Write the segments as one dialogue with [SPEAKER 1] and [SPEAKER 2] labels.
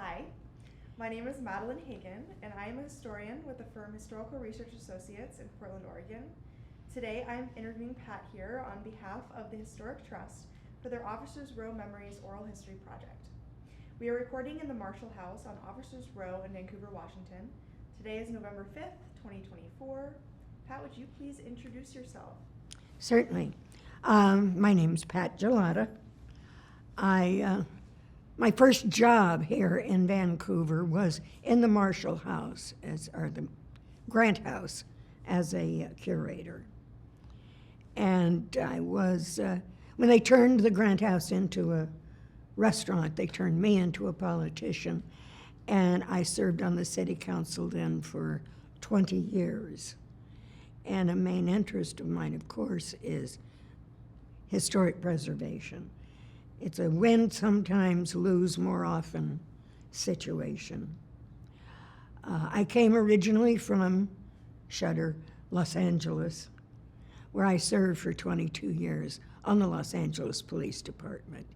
[SPEAKER 1] Hi, my name is Madeline Hagan, and I am a historian with the firm Historical Research Associates in Portland, Oregon. Today, I am interviewing Pat here on behalf of the Historic Trust for their Officers Row Memories Oral History Project. We are recording in the Marshall House on Officers Row in Vancouver, Washington. Today is November 5th, 2024. Pat, would you please introduce yourself?
[SPEAKER 2] Certainly. My name's Pat Jollota. My first job here in Vancouver was in the Marshall House, or the Grant House, as a curator. And I was, when they turned the Grant House into a restaurant, they turned me into a politician. And I served on the City Council then for 20 years. And a main interest of mine, of course, is historic preservation. It's a win sometimes, lose more often situation. I came originally from Los Angeles, where I served for 22 years on the Los Angeles Police Department.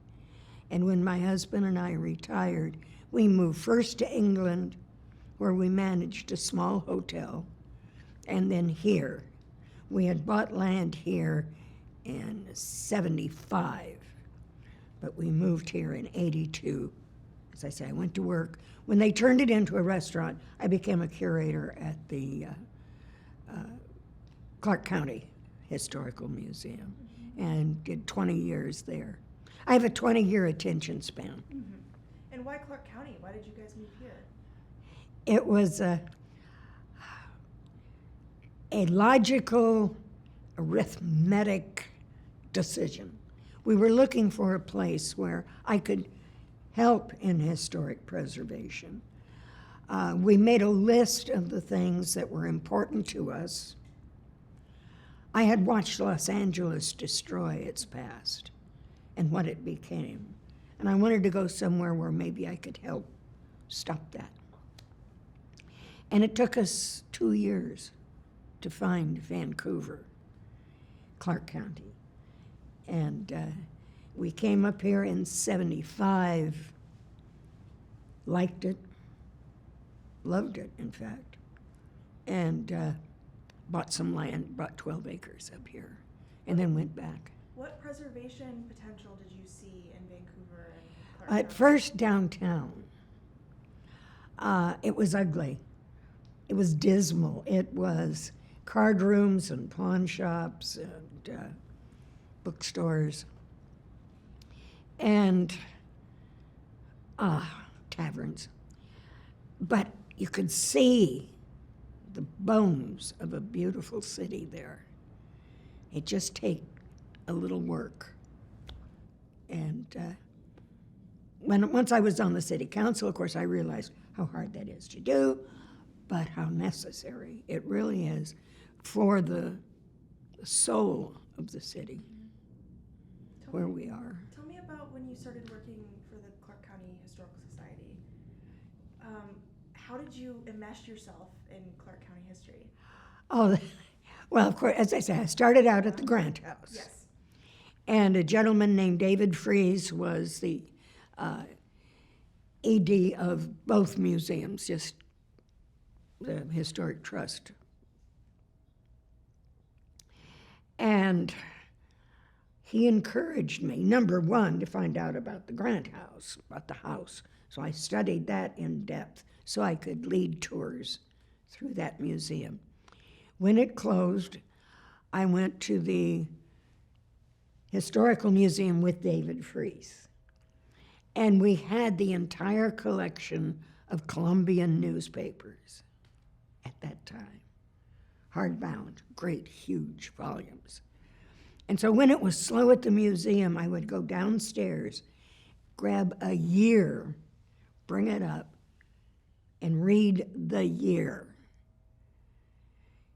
[SPEAKER 2] And when my husband and I retired, we moved first to England, where we managed a small hotel, and then here. We had bought land here in 75, but we moved here in 82. As I say, I went to work. When they turned it into a restaurant, I became a curator at the Clark County Historical Museum and did 20 years there. I have a 20-year attention span.
[SPEAKER 1] Mm-hmm. And why Clark County? Why did you guys move here?
[SPEAKER 2] It was a logical, arithmetic decision. We were looking for a place where I could help in historic preservation. We made a list of the things that were important to us. I had watched Los Angeles destroy its past and what it became. And I wanted to go somewhere where maybe I could help stop that. And it took us 2 years to find Vancouver, Clark County. And we came up here in 75, liked it, loved it, in fact, and bought some land, bought 12 acres up here, and then went back.
[SPEAKER 1] What preservation potential did you see in Vancouver and Clark
[SPEAKER 2] At
[SPEAKER 1] County?
[SPEAKER 2] first, downtown, it was ugly. It was dismal. It was card rooms and pawn shops and bookstores and taverns. But you could see the bones of a beautiful city there. It just takes a little work. And once I was on the city council, of course, I realized how hard that is to do, but how necessary it really is for the soul of the city where we are.
[SPEAKER 1] Tell me about when you started working for the Clark County Historical Society. How did you enmesh yourself in Clark County history?
[SPEAKER 2] Oh, well, of course, as I said, I started out at the Grant House.
[SPEAKER 1] Yes.
[SPEAKER 2] And a gentleman named David Fries was the ED of both museums, just the Historic Trust. And he encouraged me, number one, to find out about the Grant House, about the house. So I studied that in depth so I could lead tours through that museum. When it closed, I went to the Historical Museum with David Fries. And we had the entire collection of Columbian newspapers at that time. Hardbound, great, huge volumes. And so when it was slow at the museum, I would go downstairs, grab a year, bring it up, and read the year.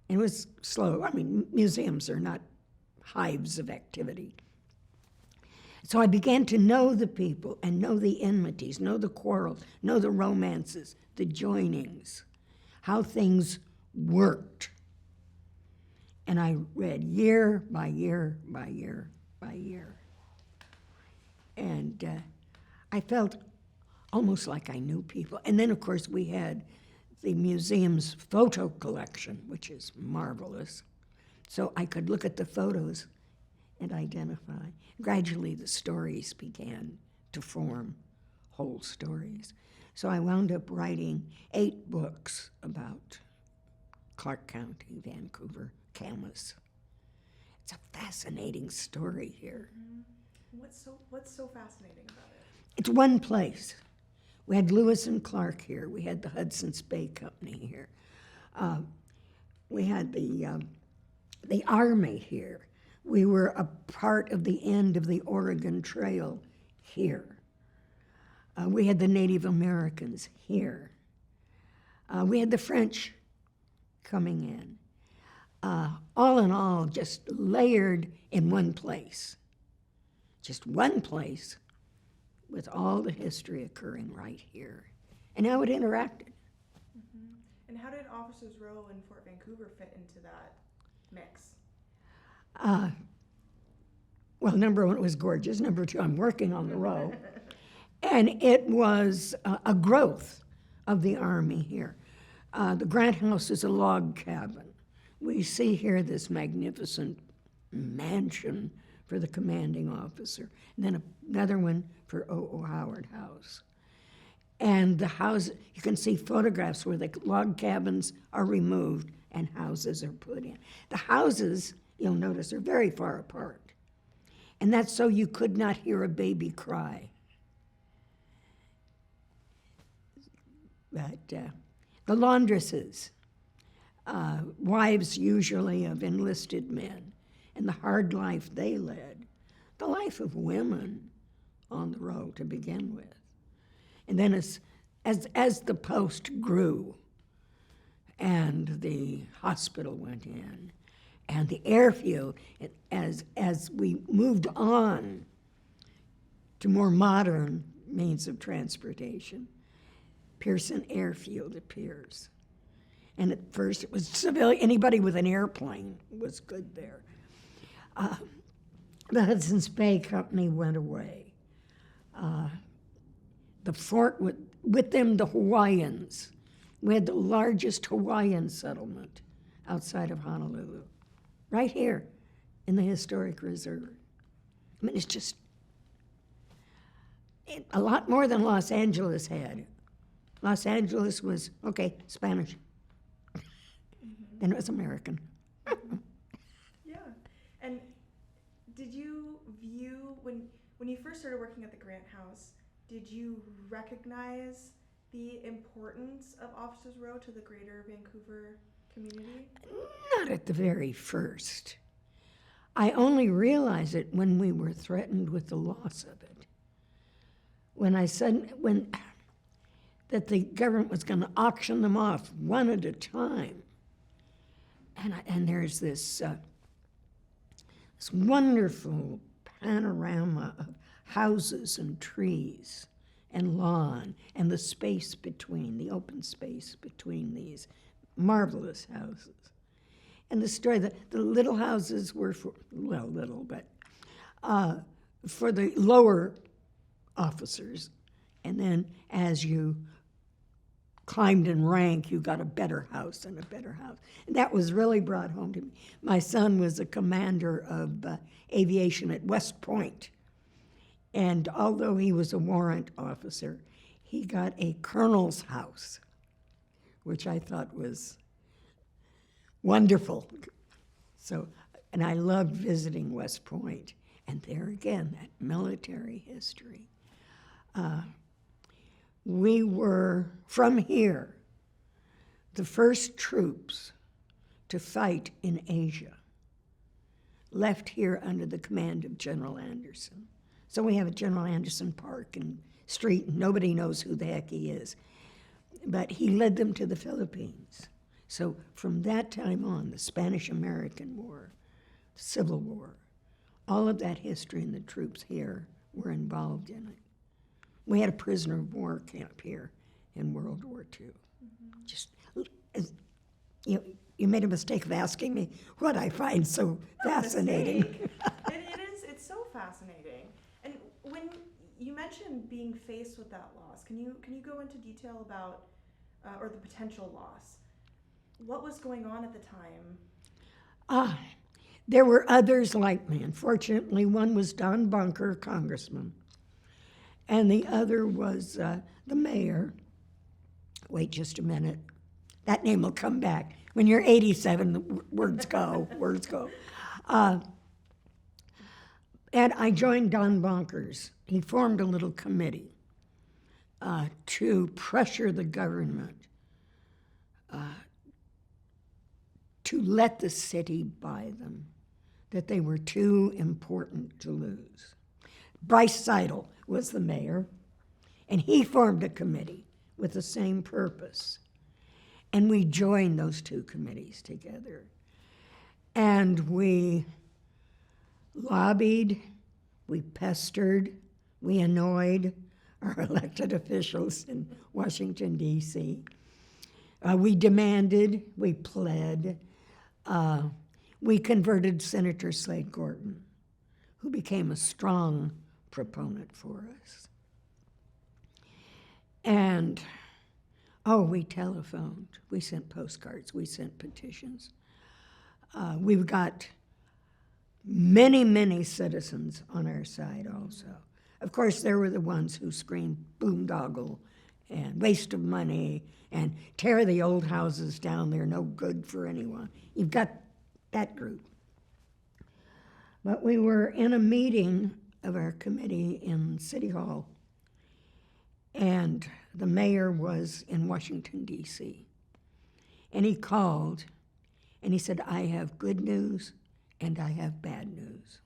[SPEAKER 2] It was slow. I mean, museums are not hives of activity. So I began to know the people and know the enmities, know the quarrels, know the romances, the joinings, how things worked. And I read year by year by year by year. And I felt almost like I knew people. And then, of course, we had the museum's photo collection, which is marvelous. So I could look at the photos and identify. Gradually, the stories began to form whole stories. So I wound up writing 8 books about Clark County, Vancouver, Camas. It's a fascinating story here.
[SPEAKER 1] What's so fascinating about it?
[SPEAKER 2] It's one place. We had Lewis and Clark here. We had the Hudson's Bay Company here. We had the Army here. We were a part of the end of the Oregon Trail here. We had the Native Americans here. We had the French coming in. All in all, just layered in one place. Just one place with all the history occurring right here. And how it interacted.
[SPEAKER 1] Mm-hmm. And how did Officers Row in Fort Vancouver fit into that mix?
[SPEAKER 2] Well, number 1, it was gorgeous. Number 2, I'm working on the row. And it was a growth of the Army here. The Grant House is a log cabin. We see here this magnificent mansion for the commanding officer, and then another one for O.O. Howard House. And the house, you can see photographs where the log cabins are removed and houses are put in. The houses, you'll notice, are very far apart. And that's so you could not hear a baby cry. But the laundresses, wives usually of enlisted men, and the hard life they led, the life of women on the row to begin with. And then as the post grew and the hospital went in and the airfield, as we moved on to more modern means of transportation, Pearson Airfield appears. And at first it was civilian, anybody with an airplane was good there. The Hudson's Bay Company went away. The fort, with them the Hawaiians. We had the largest Hawaiian settlement outside of Honolulu, right here in the historic reserve. I mean, it's just a lot more than Los Angeles had. Los Angeles was, okay, Spanish. Then it was American.
[SPEAKER 1] Yeah. And did you view, when you first started working at the Grant House, did you recognize the importance of Officers Row to the greater Vancouver community?
[SPEAKER 2] Not at the very first. I only realized it when we were threatened with the loss of it. That the government was going to auction them off one at a time. And there's this wonderful panorama of houses and trees and lawn and the space between, the open space between these marvelous houses. And the story that the little houses were for, well, little, but for the lower officers. And then as you climbed in rank, you got a better house and a better house. And that was really brought home to me. My son was a commander of aviation at West Point. And although he was a warrant officer, he got a colonel's house, which I thought was wonderful. So, and I loved visiting West Point. And there again, that military history. We were, from here, the first troops to fight in Asia, left here under the command of General Anderson. So we have a General Anderson Park and street, and nobody knows who the heck he is. But he led them to the Philippines. So from that time on, the Spanish-American War, the Civil War, all of that history and the troops here were involved in it. We had a prisoner of war camp here in World War II. Mm-hmm. Just, you made a mistake of asking me what I find so fascinating.
[SPEAKER 1] It's so fascinating. And when you mentioned being faced with that loss. Can you go into detail about or the potential loss? What was going on at the time?
[SPEAKER 2] There were others like me. Unfortunately, one was Don Bunker, congressman, and the other was the mayor. Wait just a minute. That name will come back. When you're 87, words go, words go. And I joined Don Bonkers. He formed a little committee to pressure the government to let the city buy them, that they were too important to lose. Bryce Seidel was the mayor, and he formed a committee with the same purpose. And we joined those two committees together. And we lobbied, we pestered, we annoyed our elected officials in Washington, D.C. We demanded, we pled. We converted Senator Slade Gorton, who became a strong proponent for us. And, we telephoned, we sent postcards, we sent petitions. We've got many, many citizens on our side also. Of course, there were the ones who screamed boondoggle and waste of money and tear the old houses down, they're no good for anyone. You've got that group. But we were in a meeting of our committee in City Hall, and the mayor was in Washington, D.C. And he called, and he said, I have good news and I have bad news.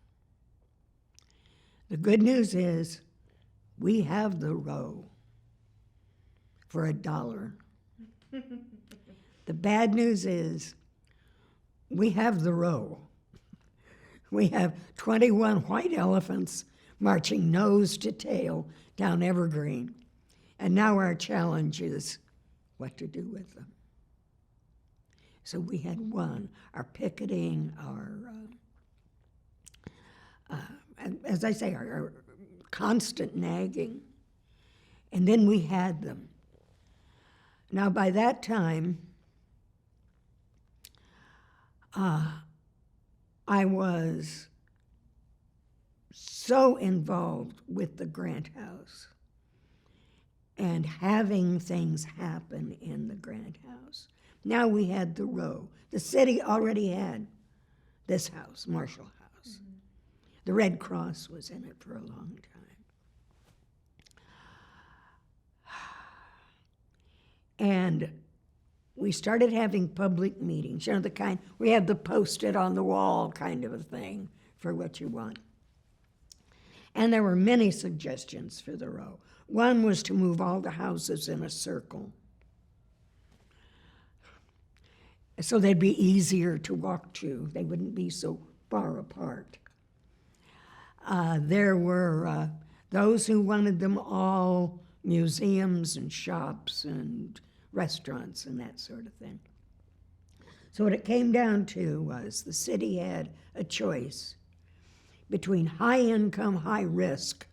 [SPEAKER 2] The good news is we have the row for $1. The bad news is we have the row. We have 21 white elephants marching nose to tail down Evergreen. And now our challenge is what to do with them. So we had won our picketing, as I say, our constant nagging. And then we had them. Now, by that time, I was so involved with the Grant House and having things happen in the Grant House. Now we had the row. The city already had this house, Marshall House. Mm-hmm. The Red Cross was in it for a long time. And we started having public meetings, the kind, we had the post-it on the wall kind of a thing for what you want. And there were many suggestions for the row. One was to move all the houses in a circle, so they'd be easier to walk to. They wouldn't be so far apart. There were those who wanted them all museums and shops and restaurants and that sort of thing. So what it came down to was the city had a choice between high income, high risk,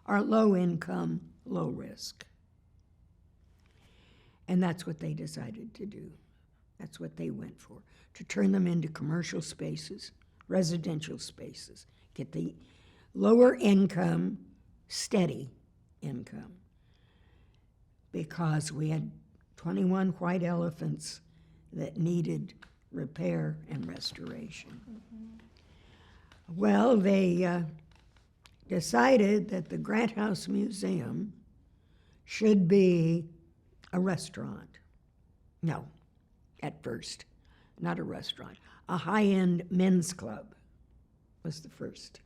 [SPEAKER 2] or low income, low risk. And that's what they decided to do. That's what they went for, to turn them into commercial spaces, residential spaces, get the lower income, steady income. Because we had 21 white elephants that needed repair and restoration. Mm-hmm. Well, they decided that the Grant House Museum should be a restaurant. No, at first, not a restaurant. A high-end men's club was the first.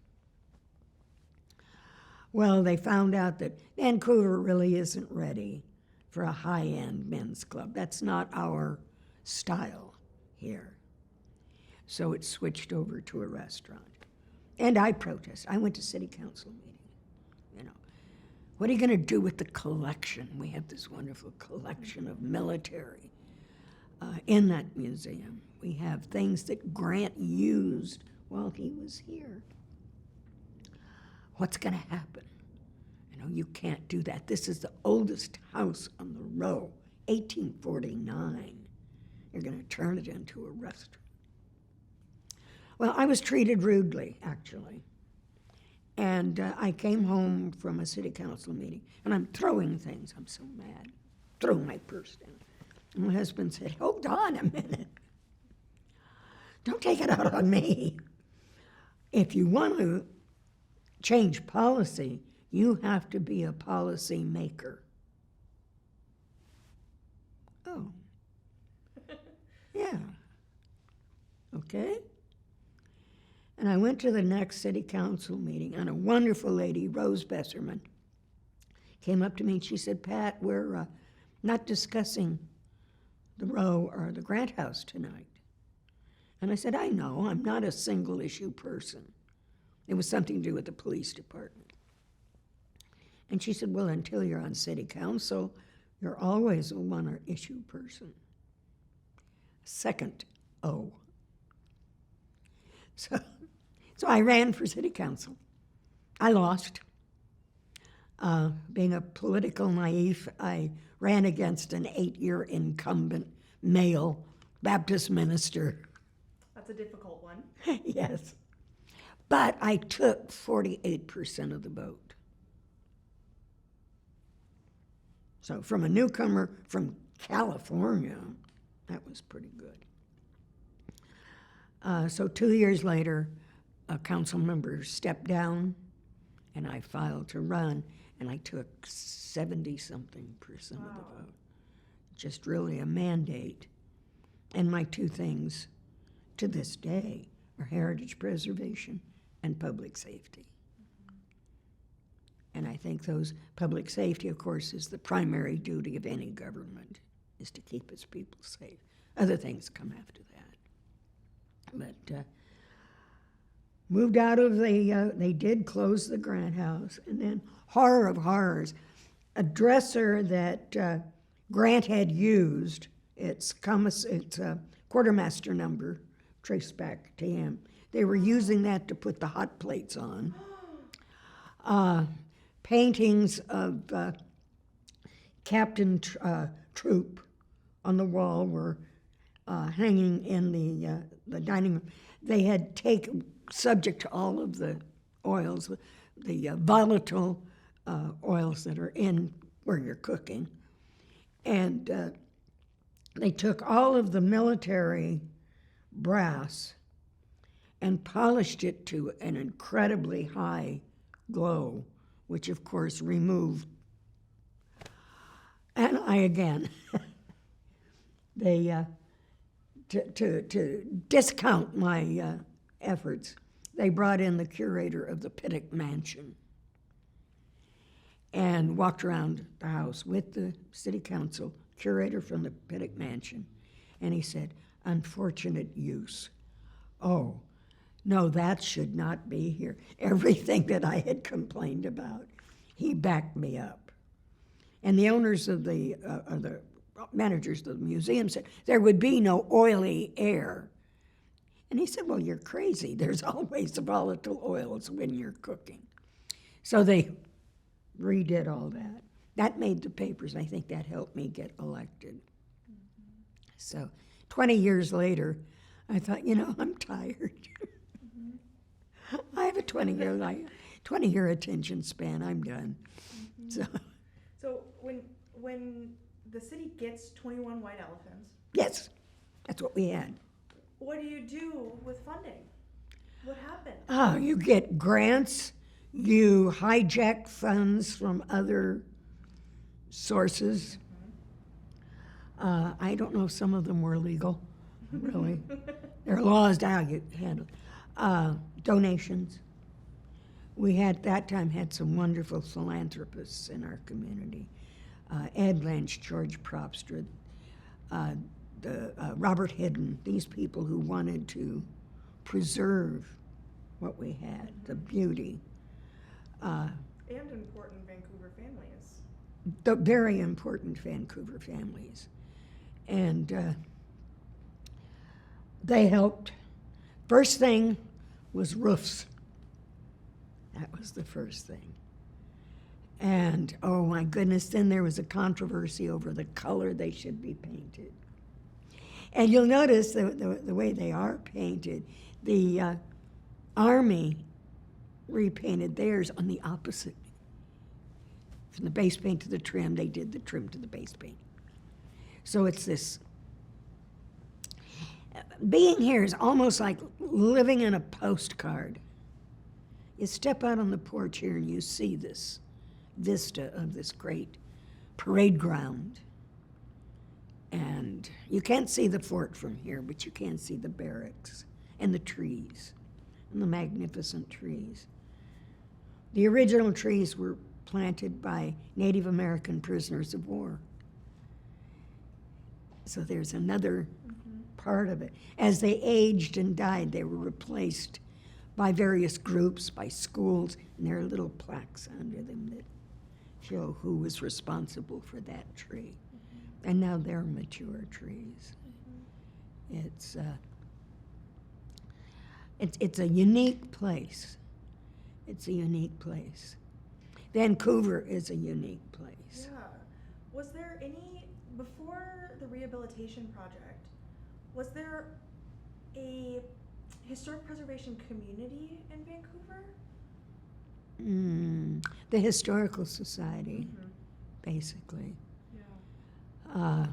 [SPEAKER 2] Well, they found out that Vancouver really isn't ready for a high-end men's club. That's not our style here. So it switched over to a restaurant. And I protest. I went to city council meeting. What are you going to do with the collection? We have this wonderful collection of military in that museum. We have things that Grant used while he was here. What's going to happen? You can't do that. This is the oldest house on the row, 1849. You're going to turn it into a restaurant. Well, I was treated rudely, actually. And I came home from a city council meeting, and I'm throwing things. I'm so mad. Throw my purse down. And my husband said, hold on a minute. Don't take it out on me. If you want to change policy, you have to be a policy maker. Oh. Yeah. Okay. And I went to the next city council meeting, and a wonderful lady, Rose Besserman, came up to me and she said, Pat, we're not discussing the row or the Grant House tonight. And I said, I know, I'm not a single issue person. It was something to do with the police department. And she said, well, until you're on city council, you're always a one issue person. Second O. So I ran for city council. I lost. Being a political naive, I ran against an 8-year incumbent male Baptist minister.
[SPEAKER 1] That's a difficult one.
[SPEAKER 2] Yes. But I took 48% of the vote. So from a newcomer from California, that was pretty good. So 2 years later, a council member stepped down, and I filed to run, and I took 70-something% of the vote. Just really a mandate. And my two things to this day are heritage preservation and public safety. And I think those public safety, of course, is the primary duty of any government, is to keep its people safe. Other things come after that. But moved out of they did close the Grant House, and then horror of horrors, a dresser that Grant had used, it's quartermaster number, traced back to him. They were using that to put the hot plates on. Paintings of Captain Troop on the wall were hanging in the dining room. They had taken, subject to all of the oils, the volatile oils that are in where you're cooking, and they took all of the military brass and polished it to an incredibly high glow, which of course removed. And I again, they to discount my efforts, they brought in the curator of the Pittock Mansion and walked around the house with the city council, curator from the Pittock Mansion, and he said, unfortunate use. Oh, no, that should not be here. Everything that I had complained about, he backed me up. And the owners of the managers of the museum said, there would be no oily air. And he said, well, you're crazy. There's always volatile oils when you're cooking. So they redid all that. That made the papers. I think that helped me get elected. Mm-hmm. So 20 years later, I thought, I'm tired. Mm-hmm. I have a 20-year attention span. I'm done. Mm-hmm.
[SPEAKER 1] So when the city gets 21 white elephants.
[SPEAKER 2] Yes, that's what we had.
[SPEAKER 1] What do you do with funding? What happened?
[SPEAKER 2] Oh, you get grants. You hijack funds from other sources. Mm-hmm. I don't know if some of them were legal, really. There are laws to how you handle it. Donations. We had, that time, had some wonderful philanthropists in our community. Ed Lynch, George Propstra, Robert Hidden, these people who wanted to preserve what we had, the beauty.
[SPEAKER 1] And important Vancouver families.
[SPEAKER 2] The very important Vancouver families. And they helped. First thing was roofs. That was the first thing. And, oh my goodness, then there was a controversy over the color they should be painted. And you'll notice the way they are painted, the Army repainted theirs on the opposite. From the base paint to the trim, they did the trim to the base paint. So it's this, being here is almost like living in a postcard. You step out on the porch here and you see this vista of this great parade ground. And you can't see the fort from here, but you can see the barracks and the trees and the magnificent trees. The original trees were planted by Native American prisoners of war. So there's another part of it. As they aged and died, they were replaced by various groups, by schools, and there are little plaques under them that show who was responsible for that tree. And now they're mature trees. It's a unique place. It's a unique place. Vancouver is a unique place.
[SPEAKER 1] Yeah. Was there any, before the rehabilitation project, was there a historic preservation community in Vancouver?
[SPEAKER 2] The Historical Society, basically.
[SPEAKER 1] Yeah.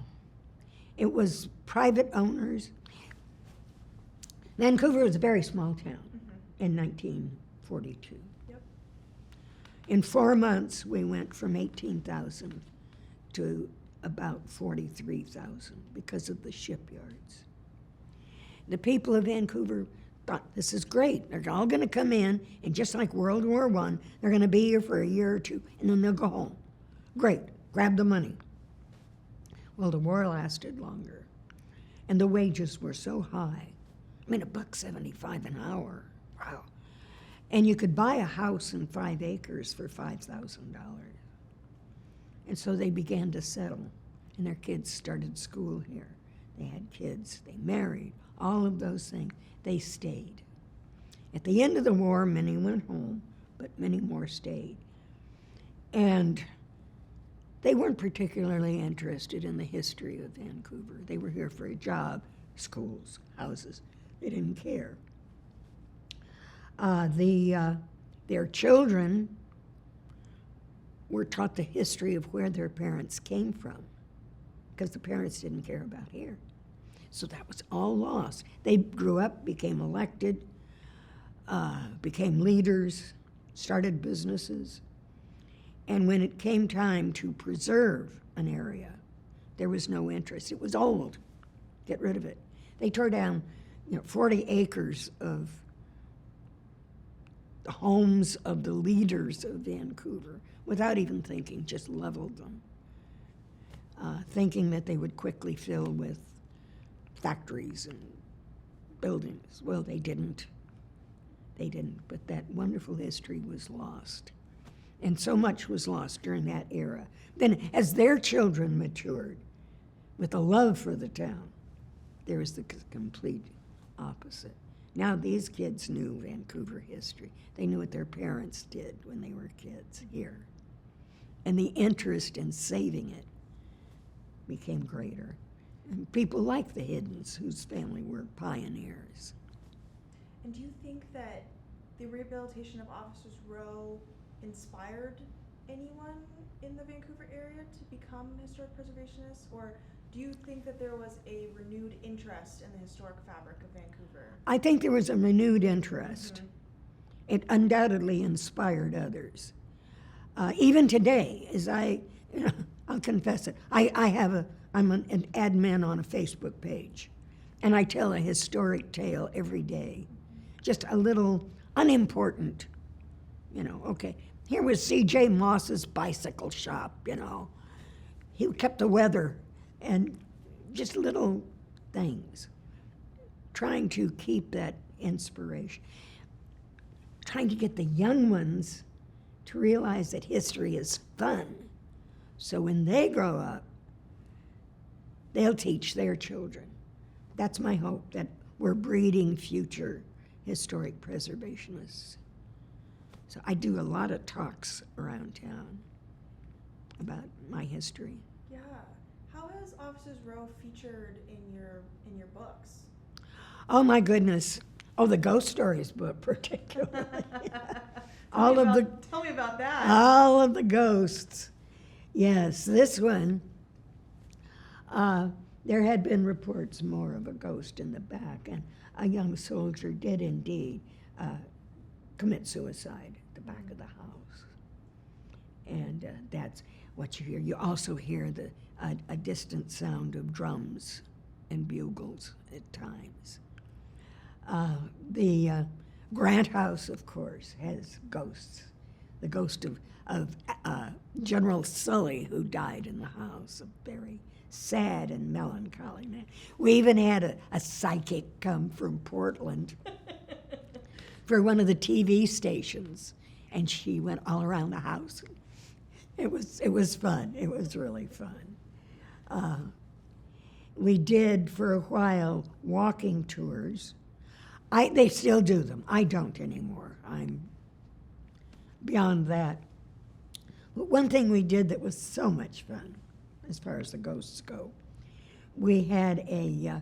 [SPEAKER 2] It was private owners. Vancouver was a very small town in 1942.
[SPEAKER 1] Yep.
[SPEAKER 2] In 4 months, we went from 18,000 to about 43,000 because of the shipyards. The people of Vancouver thought, this is great. They're all going to come in, and just like World War I, they're going to be here for a year or two, and then they'll go home. Great, grab the money. Well, the war lasted longer, and the wages were so high. I mean, $1.75 an hour. Wow. And you could buy a house in 5 acres for $5,000. And so they began to settle, and their kids started school here. They had kids, they married, all of those things. They stayed. At the end of the war, many went home, but many more stayed. And they weren't particularly interested in the history of Vancouver. They were here for a job, schools, houses. They didn't care. Their children were taught the history of where their parents came from, because the parents didn't care about here. So that was all lost. They grew up, became elected, became leaders, started businesses. And when it came time to preserve an area, there was no interest. It was old. Get rid of it. They tore down 40 acres of the homes of the leaders of Vancouver without even thinking, just leveled them, thinking that they would quickly fill with factories and buildings. Well, they didn't. They didn't, but that wonderful history was lost. And so much was lost during that era. Then as their children matured with a love for the town, there was the complete opposite. Now these kids knew Vancouver history. They knew what their parents did when they were kids here. And the interest in saving it became greater. And people like the Hiddens, whose family were pioneers.
[SPEAKER 1] And do you think that the rehabilitation of Officers Row inspired anyone in the Vancouver area to become historic preservationists, or do you think that there was a renewed interest in the historic fabric of Vancouver?
[SPEAKER 2] I think there was a renewed interest. It undoubtedly inspired others. Even today, as I'll confess it, I'm an admin on a Facebook page, and I tell a historic tale every day. Just a little unimportant, okay. Here was C.J. Moss's bicycle shop, He kept the weather, and just little things. Trying to keep that inspiration. Trying to get the young ones to realize that history is fun. So when they grow up, they'll teach their children. That's my hope, that we're breeding future historic preservationists. So I do a lot of talks around town. about my history.
[SPEAKER 1] Yeah. How has Officers Row featured in your books?
[SPEAKER 2] Oh my goodness. Oh, the ghost stories book particularly.
[SPEAKER 1] Tell me about that.
[SPEAKER 2] All of the ghosts. Yes, this one, there had been reports more of a ghost in the back, and a young soldier did indeed commit suicide at the back of the house. And that's what you hear. You also hear a distant sound of drums and bugles at times. The Grant House, of course, has ghosts. The ghost of General Sully, who died in the house, a very sad and melancholy man. We even had a psychic come from Portland for one of the TV stations, and she went all around the house. It was fun. It was really fun. We did for a while walking tours. They still do them. I don't anymore. I'm beyond that. But one thing we did that was so much fun, as far as the ghosts go, we had a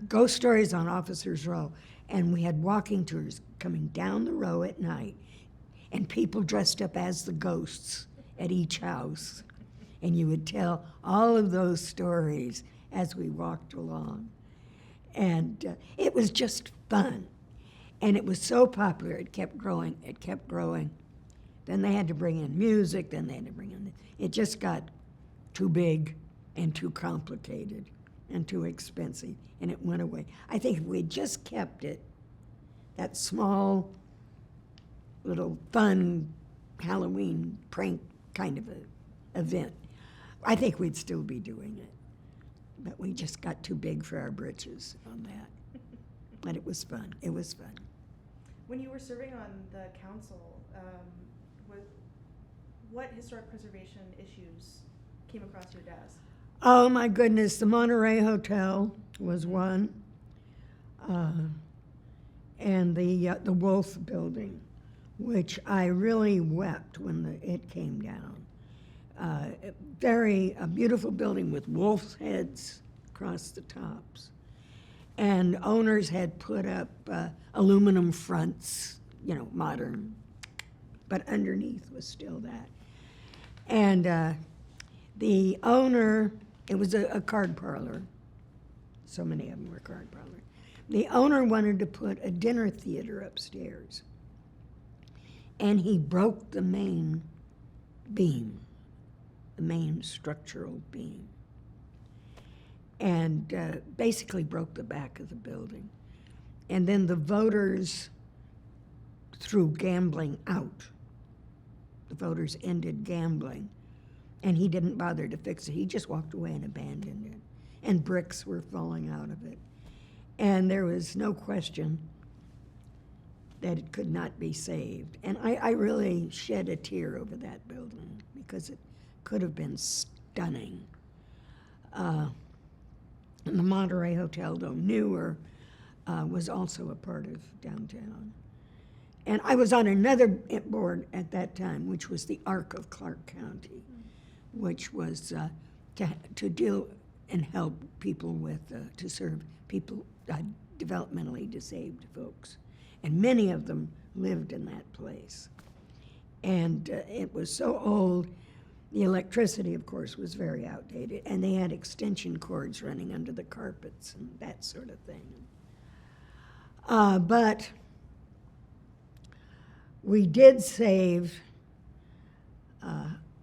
[SPEAKER 2] ghost stories on Officers Row, and we had walking tours coming down the row at night, and people dressed up as the ghosts at each house, and you would tell all of those stories as we walked along. And it was just fun. And it was so popular, it kept growing, it kept growing. Then they had to bring in music, then they had to bring in, it just got too big and too complicated and too expensive, and it went away. I think if we just kept it, that small, little fun Halloween prank kind of a event, I think we'd still be doing it. But we just got too big for our britches on that. But it was fun. It was fun.
[SPEAKER 1] When you were serving on the council, what historic preservation issues came across your desk?
[SPEAKER 2] Oh my goodness, the Monterey Hotel was one, and the Wolf Building, which I really wept when it came down. A beautiful building with wolf's heads across the tops. And owners had put up aluminum fronts, modern, but underneath was still that. And the owner, it was a card parlor. So many of them were card parlor. The owner wanted to put a dinner theater upstairs. And he broke the main beam, the main structural beam, and basically broke the back of the building. And then the voters threw gambling out. The voters ended gambling, and he didn't bother to fix it. He just walked away and abandoned it. And bricks were falling out of it. And there was no question that it could not be saved. And I really shed a tear over that building because it could have been stunning. And the Monterey Hotel, though newer, was also a part of downtown. And I was on another board at that time, which was the ARC of Clark County, which was to deal and help people with, to serve people, developmentally disabled folks. And many of them lived in that place. And it was so old, the electricity, of course, was very outdated, and they had extension cords running under the carpets and that sort of thing. But we did save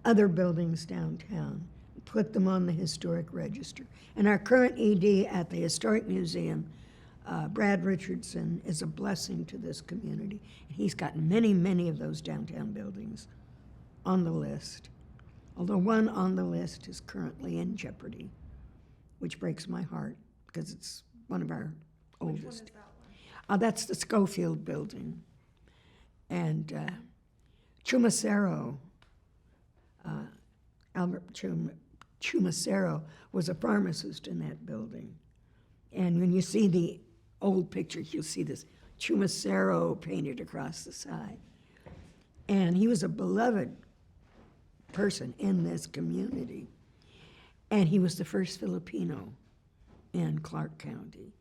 [SPEAKER 2] other buildings downtown, put them on the historic register. And our current ED at the Historic Museum, Brad Richardson, is a blessing to this community. He's got many, many of those downtown buildings on the list, although one on the list is currently in jeopardy, which breaks my heart because it's one of our oldest.
[SPEAKER 1] Which one is that one?
[SPEAKER 2] That's the Schofield Building. And Chumacero, Albert Chumacero was a pharmacist in that building. And when you see the old pictures, you'll see this Chumacero painted across the side. And he was a beloved person in this community. And he was the first Filipino in Clark County.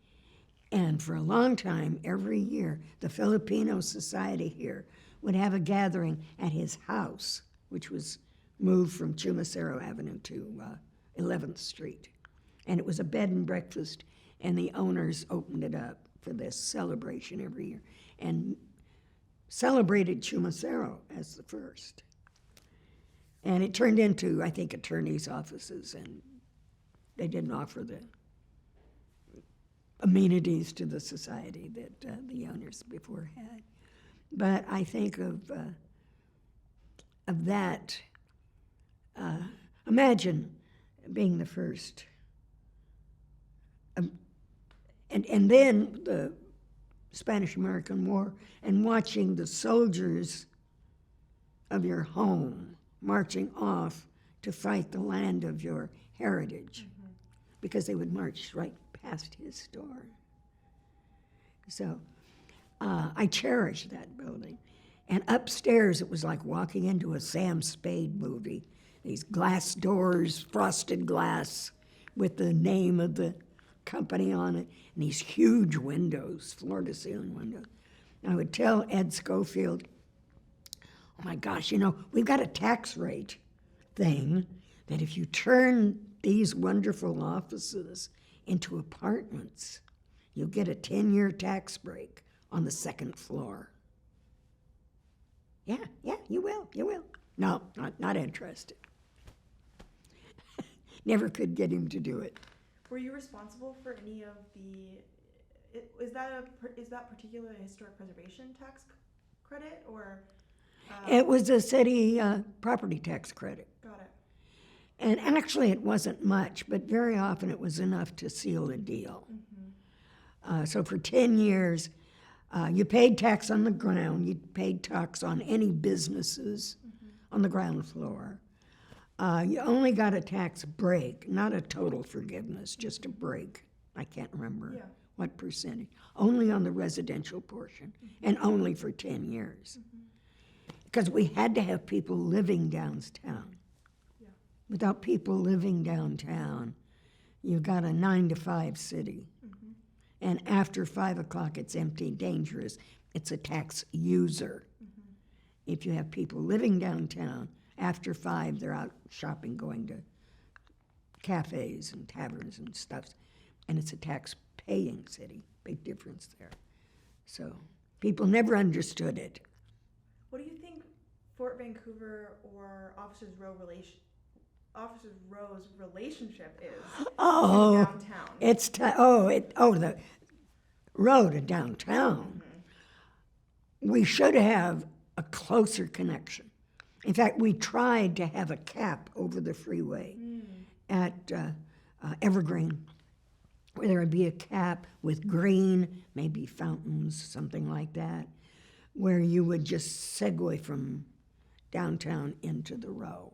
[SPEAKER 2] And for a long time, every year, the Filipino Society here would have a gathering at his house, which was moved from Chumacero Avenue to 11th Street. And it was a bed and breakfast, and the owners opened it up for this celebration every year and celebrated Chumacero as the first. And it turned into, I think, attorneys' offices, and they didn't offer the amenities to the society that the owners before had. But I think of that. Imagine being the first. And then the Spanish-American War, and watching the soldiers of your home marching off to fight the land of your heritage, because they would march right past his door. So I cherish that building. And upstairs, it was like walking into a Sam Spade movie. These glass doors, frosted glass, with the name of the company on it, and these huge windows, floor-to-ceiling windows. And I would tell Ed Schofield, oh my gosh, you know, we've got a tax rate thing that if you turn these wonderful offices into apartments, you'll get a 10-year tax break on the second floor. Yeah, you will. No, not interested. Never could get him to do it.
[SPEAKER 1] Were you responsible for any of the? Is that particular historic preservation tax credit or?
[SPEAKER 2] It was a city property tax credit.
[SPEAKER 1] Got it.
[SPEAKER 2] And actually, it wasn't much, but very often it was enough to seal a deal. So for 10 years, you paid tax on the ground. You paid tax on any businesses on the ground floor. You only got a tax break, not a total forgiveness, just a break. I can't remember what percentage. Only on the residential portion, and only for 10 years. Because we had to have people living downtown. Yeah. Without people living downtown, you've got a 9 to 5 city. And after 5 o'clock, it's empty, dangerous. It's a tax user. If you have people living downtown, after 5, they're out shopping, going to cafes and taverns and stuff. And it's a tax-paying city. Big difference there. So people never understood it.
[SPEAKER 1] What do you think Fort Vancouver or Officers Row's relationship is to downtown?
[SPEAKER 2] It's the road to downtown. We should have a closer connection. In fact, we tried to have a cap over the freeway at Evergreen, where there would be a cap with green, maybe fountains, something like that, where you would just segue from downtown into the row.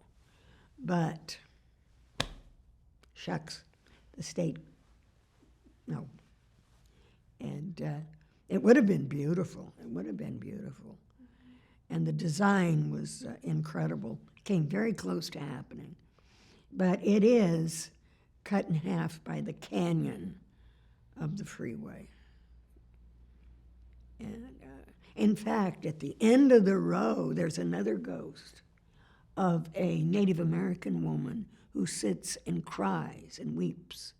[SPEAKER 2] But, shucks, the state, no. And it would have been beautiful. And the design was incredible. It came very close to happening. But it is cut in half by the canyon of the freeway. And in fact, at the end of the row, there's another ghost of a Native American woman who sits and cries and weeps.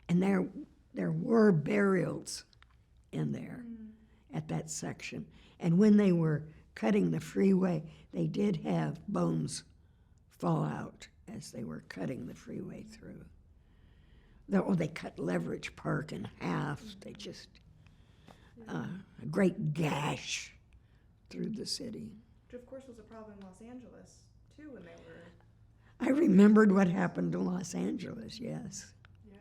[SPEAKER 2] And there were burials in there at that section. And when they were cutting the freeway, they did have bones fall out as they were cutting the freeway through. They cut Leverage Park in half. They just, a great gash through the city.
[SPEAKER 1] Which of course was a problem in Los Angeles too when they were...
[SPEAKER 2] I remembered what happened to Los Angeles, yes.
[SPEAKER 1] Yeah.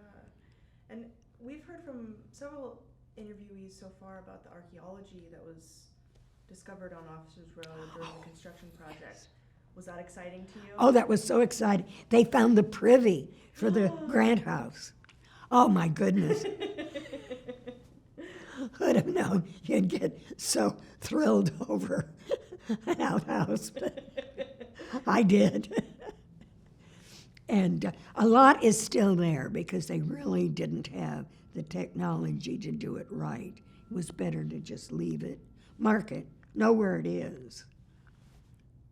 [SPEAKER 1] And we've heard from several interviewees so far about the archaeology that was discovered on Officers Row during the construction project. Was that exciting to you?
[SPEAKER 2] Oh, that was so exciting. They found the privy for the Grant House. Oh, my goodness. Who'd have known you'd get so thrilled over an outhouse. But I did. And a lot is still there because they really didn't have the technology to do it right. It was better to just leave it, mark it, know where it is.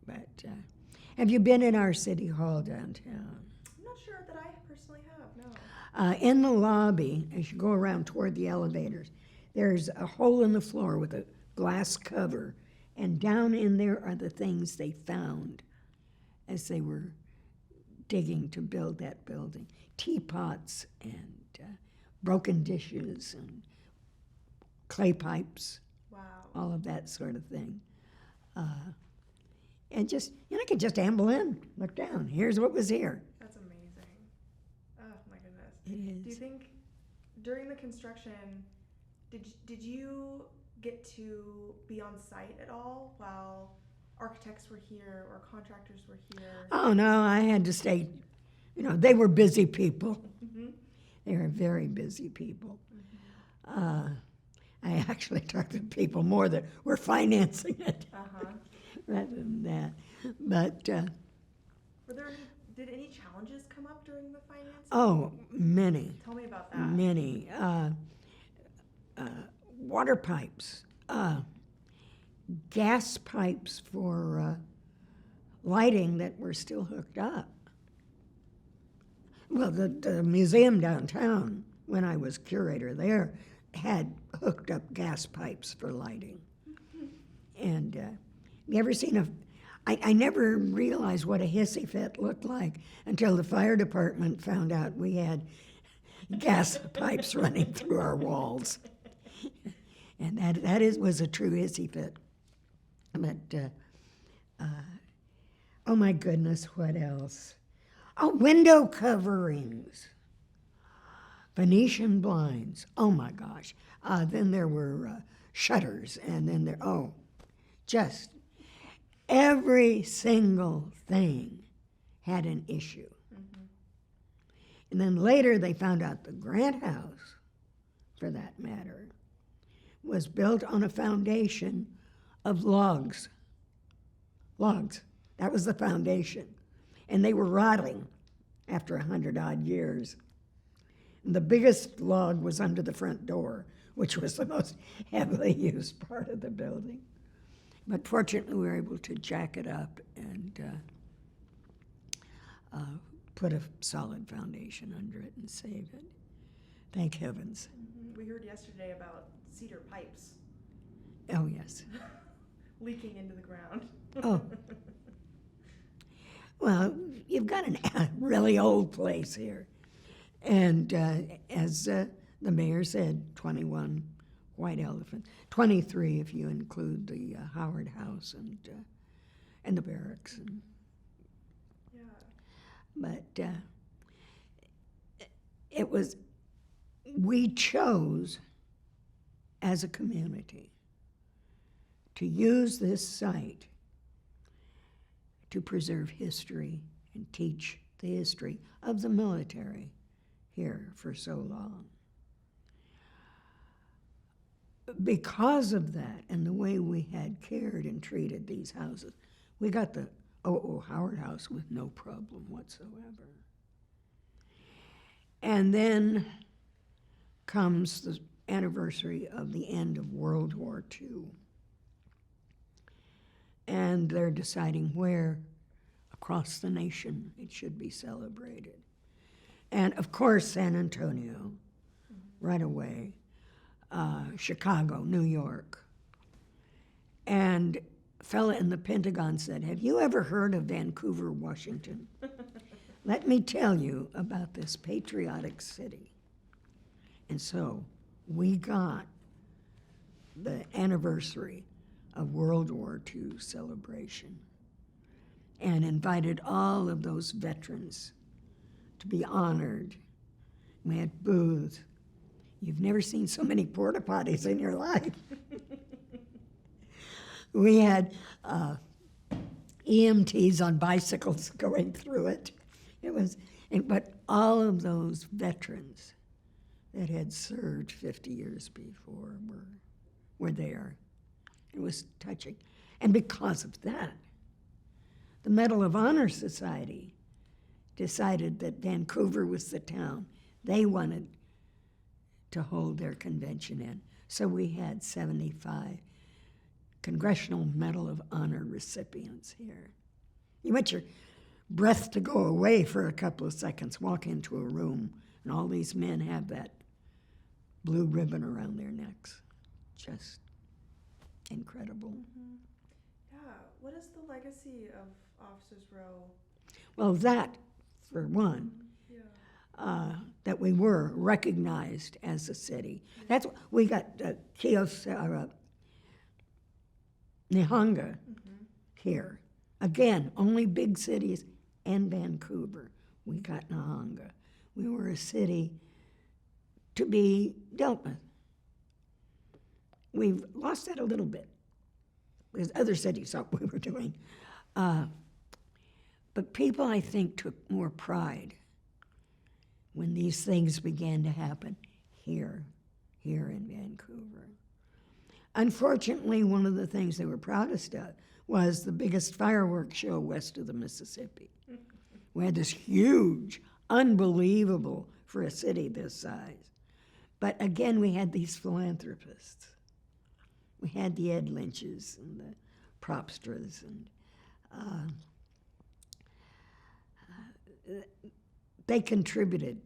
[SPEAKER 2] But have you been in our city hall downtown?
[SPEAKER 1] I'm not sure that I personally have, no.
[SPEAKER 2] In the lobby, as you go around toward the elevators, there's a hole in the floor with a glass cover, and down in there are the things they found as they were digging to build that building. Teapots and broken dishes and clay pipes,
[SPEAKER 1] Wow.
[SPEAKER 2] all of that sort of thing. And just, I could just amble in, look down. Here's what was here.
[SPEAKER 1] That's amazing. Oh my goodness.
[SPEAKER 2] It
[SPEAKER 1] Do you
[SPEAKER 2] is.
[SPEAKER 1] think during the construction, did you get to be on site at all while architects were here or contractors were here?
[SPEAKER 2] Oh, no, I had to stay. They were busy people.
[SPEAKER 1] Mm-hmm.
[SPEAKER 2] They were very busy people.
[SPEAKER 1] Mm-hmm.
[SPEAKER 2] I actually talked to people more that were financing it
[SPEAKER 1] Uh-huh.
[SPEAKER 2] rather than that. But,
[SPEAKER 1] Did any challenges come up during the financing?
[SPEAKER 2] oh, many.
[SPEAKER 1] Tell me about that.
[SPEAKER 2] Many. Water pipes, gas pipes for lighting that were still hooked up. Well, the museum downtown, when I was curator there, had hooked up gas pipes for lighting. And you ever seen I never realized what a hissy fit looked like until the fire department found out we had gas pipes running through our walls. And that was a true hissy fit. But, oh my goodness, what else? Oh, window coverings. Venetian blinds. Oh my gosh. Then there were shutters, and then just every single thing had an issue.
[SPEAKER 1] Mm-hmm.
[SPEAKER 2] And then later they found out the Grant House, for that matter, was built on a foundation of logs. Logs. That was the foundation. And they were rotting after 100-odd years. And the biggest log was under the front door, which was the most heavily used part of the building. But fortunately, we were able to jack it up and put a solid foundation under it and save it. Thank heavens.
[SPEAKER 1] Mm-hmm. We heard yesterday about cedar pipes
[SPEAKER 2] Oh, yes.
[SPEAKER 1] leaking into the ground.
[SPEAKER 2] Oh. Well, you've got a really old place here. And as the mayor said, 21 white elephants, 23 if you include the Howard House and the barracks.
[SPEAKER 1] Yeah.
[SPEAKER 2] But we chose as a community to use this site to preserve history and teach the history of the military here for so long. Because of that and the way we had cared and treated these houses, we got the Howard House with no problem whatsoever. And then comes the anniversary of the end of World War II. And they're deciding where across the nation it should be celebrated. And of course, San Antonio, right away, Chicago, New York. And a fella in the Pentagon said, "Have you ever heard of Vancouver, Washington? Let me tell you about this patriotic city." And so we got the anniversary of World War II celebration and invited all of those veterans to be honored. We had booths. You've never seen so many porta potties in your life. We had EMTs on bicycles going through it. But all of those veterans that had served 50 years before were there. It was touching. And because of that, the Medal of Honor Society decided that Vancouver was the town they wanted to hold their convention in. So we had 75 Congressional Medal of Honor recipients here. You want your breath to go away for a couple of seconds, walk into a room, and all these men have that blue ribbon around their necks. Just incredible.
[SPEAKER 1] Mm-hmm. Yeah. What is the legacy of Officers Row?
[SPEAKER 2] Well, that, for one, that we were recognized as a city. That's we got Nihanga here. Again, only big cities and Vancouver. We got Nihanga. We were a city to be dealt with. We've lost that a little bit because other cities thought we were doing. But people, I think, took more pride when these things began to happen here in Vancouver. Unfortunately, one of the things they were proudest of was the biggest fireworks show west of the Mississippi. We had this huge, unbelievable for a city this size. But again, we had these philanthropists. We had the Ed Lynches and the Propstras, and they contributed.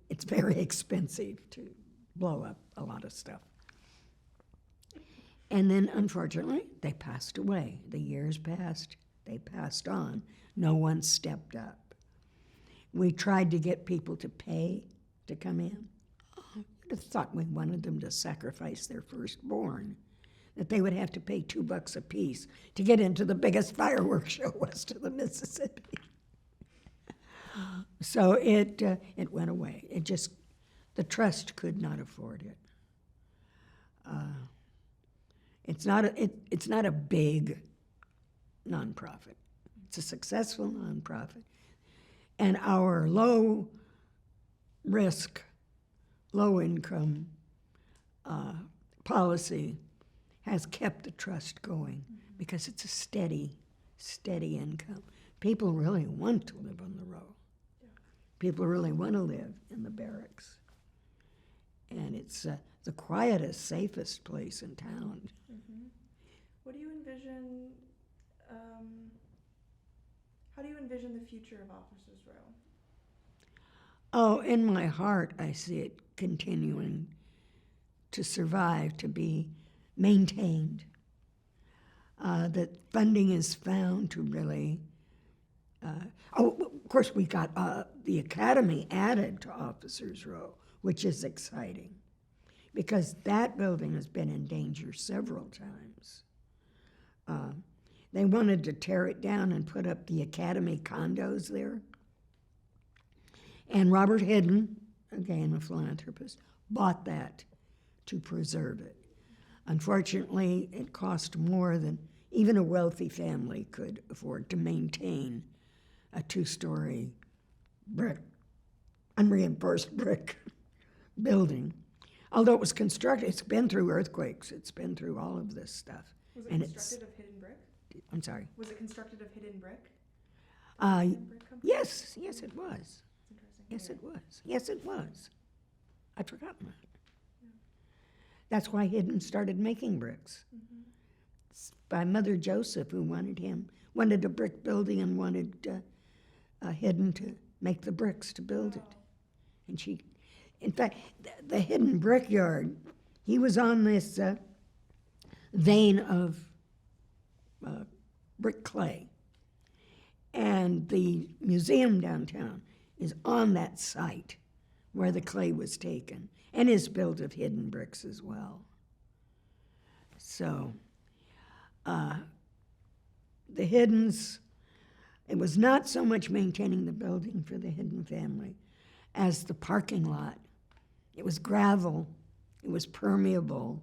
[SPEAKER 2] It's very expensive to blow up a lot of stuff. And then, unfortunately, they passed away. The years passed, they passed on. No one stepped up. We tried to get people to pay to come in. I'd have thought we wanted them to sacrifice their firstborn, that they would have to pay $2 a piece to get into the biggest fireworks show west of the Mississippi. So it went away. It just, the trust could not afford it. It's not a big nonprofit. It's a successful nonprofit. And our low risk, low income policy has kept the trust going because it's a steady income. People really want to live on the row. Yeah. People really want to live in the barracks. And it's the quietest, safest place in town.
[SPEAKER 1] Mm-hmm. What do you envision, how do you envision the future of Officers Row?
[SPEAKER 2] Oh, in my heart, I see it continuing to survive, to be maintained. That funding is found to really, of course we got the academy added to Officers Row, which is exciting because that building has been in danger several times. They wanted to tear it down and put up the academy condos there. And Robert Hidden, again a philanthropist, bought that to preserve it. Unfortunately, it cost more than even a wealthy family could afford to maintain a 2-story brick, unreinforced brick building. Although it was constructed, it's been through earthquakes, it's been through all of this stuff.
[SPEAKER 1] Was it constructed of hidden brick?
[SPEAKER 2] I'm sorry?
[SPEAKER 1] Was it constructed of hidden brick?
[SPEAKER 2] Yes, it was.
[SPEAKER 1] That's interesting.
[SPEAKER 2] Yes, it was. I'd forgotten that. Yeah. That's why Hidden started making bricks. Mm-hmm. It's by Mother Joseph, who wanted a brick building and wanted Hidden to make the bricks to build it. And she, in fact, the Hidden Brickyard, he was on this vein of brick clay. And the museum downtown is on that site where the clay was taken and is built of hidden bricks as well. So the Hiddens, it was not so much maintaining the building for the Hidden family as the parking lot. It was gravel, it was permeable.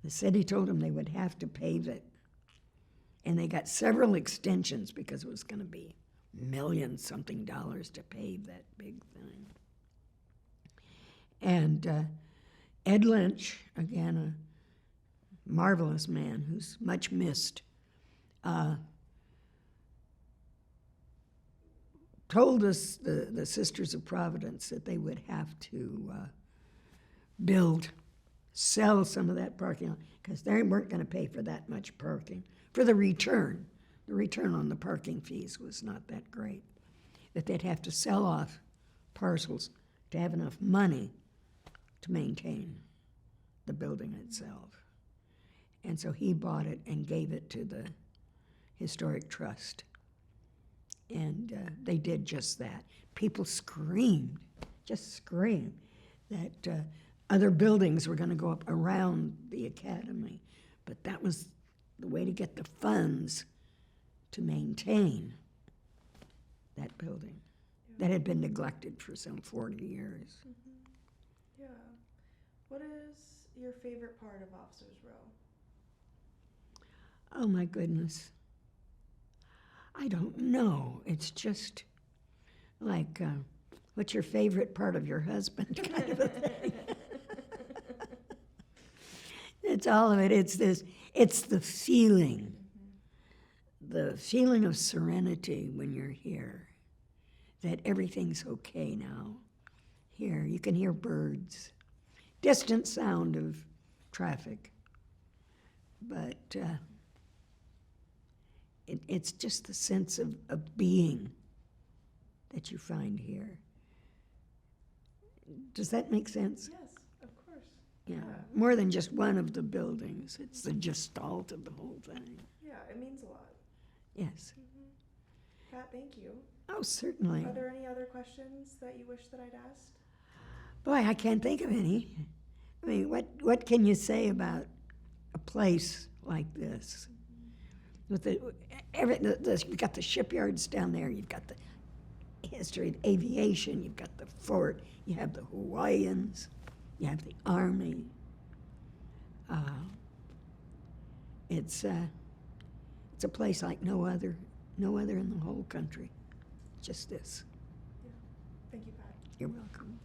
[SPEAKER 2] The city told them they would have to pave it. And they got several extensions because it was going to be $million-something to pave that big thing. And Ed Lynch, again, a marvelous man who's much missed, told us, the Sisters of Providence, that they would have to sell some of that parking lot, because they weren't going to pay for that much parking. For the return on the parking fees was not that great. That they'd have to sell off parcels to have enough money to maintain the building itself. And so he bought it and gave it to the Historic Trust. And they did just that. People screamed, that other buildings were going to go up around the academy. But that was the way to get the funds to maintain that building that had been neglected for some 40 years.
[SPEAKER 1] Yeah. What is your favorite part of Officers Row?
[SPEAKER 2] Oh my goodness. I don't know. It's just like, what's your favorite part of your husband kind of a thing. It's all of it. It's the feeling. The feeling of serenity when you're here, that everything's okay now. Here, you can hear birds, distant sound of traffic, but it's just the sense of being that you find here. Does that make sense?
[SPEAKER 1] Yes, of course.
[SPEAKER 2] Yeah, more than just one of the buildings. It's the gestalt of the whole thing.
[SPEAKER 1] Yeah, it means a lot.
[SPEAKER 2] Yes.
[SPEAKER 1] Pat, thank you.
[SPEAKER 2] Oh, certainly.
[SPEAKER 1] Are there any other questions that you wish that I'd asked?
[SPEAKER 2] Boy, I can't think of any. I mean, what can you say about a place like this? With you've got the shipyards down there, you've got the history of aviation, you've got the fort, you have the Hawaiians, you have the Army. It's a place like no other in the whole country. Just this.
[SPEAKER 1] Yeah. Thank you, Pat.
[SPEAKER 2] You're welcome.